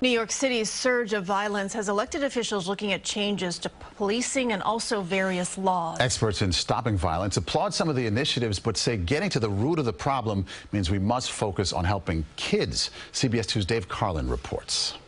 New York City's surge of violence has elected officials looking at changes to policing and also various laws. Experts in stopping violence applaud some of the initiatives, but say getting to the root of the problem means we must focus on helping kids. CBS 2's Dave Carlin reports.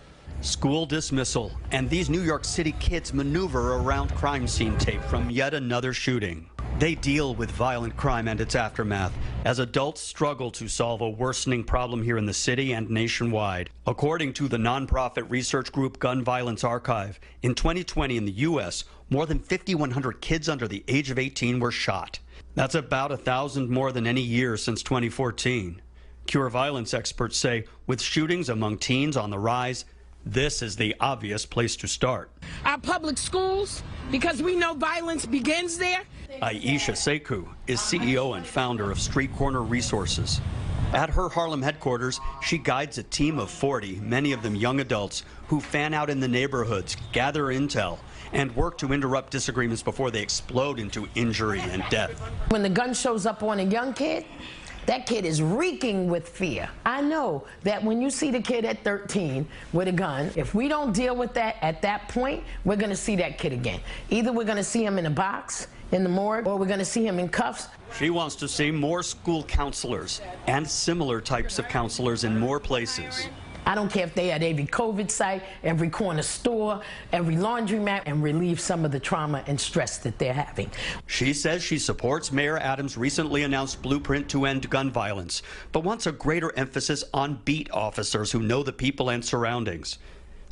School dismissal, and these New York City kids maneuver around crime scene tape from yet another shooting. They deal with violent crime and its aftermath as adults struggle to solve a worsening problem here in the city and nationwide. According to the nonprofit research group Gun Violence Archive, in 2020 in the U.S., more than 5,100 kids under the age of 18 were shot. That's about 1,000 more than any year since 2014. Cure violence experts say with shootings among teens on the rise, this is the obvious place to start. Our public schools, because we know violence begins there. Iesha Sekou is CEO and founder of Street Corner Resources. At her Harlem headquarters, she guides a team of 40, many of them young adults, who fan out in the neighborhoods, gather intel, and work to interrupt disagreements before they explode into injury and death. When the gun shows up on a young kid, that kid is reeking with fear. I know that when you see the kid at 13 with a gun, if we don't deal with that at that point, we're going to see that kid again. Either we're going to see him in a box in the morgue, or we're going to see him in cuffs. She wants to see more school counselors and similar types of counselors in more places. I don't care if they're at every COVID site, every corner store, every laundromat, and relieve some of the trauma and stress that they're having. She says she supports Mayor Adams' recently announced blueprint to end gun violence, but wants a greater emphasis on beat officers who know the people and surroundings.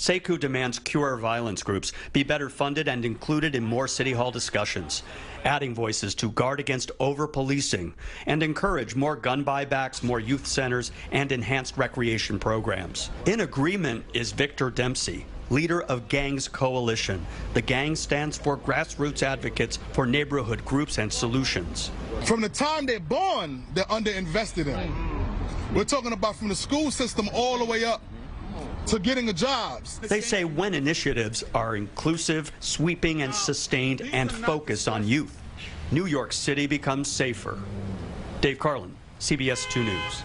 Sekou demands Cure violence groups be better funded and included in more City Hall discussions, adding voices to guard against over-policing and encourage more gun buybacks, more youth centers, and enhanced recreation programs. In agreement is Victor Dempsey, leader of Gangs Coalition. The gang stands for grassroots advocates for neighborhood groups and solutions. From the time they're born, they're underinvested in. We're talking about from the school system all the way up to getting the jobs. They say when initiatives are inclusive, sweeping, and sustained, and focused on youth, New York City becomes safer. Dave Carlin, CBS 2 News.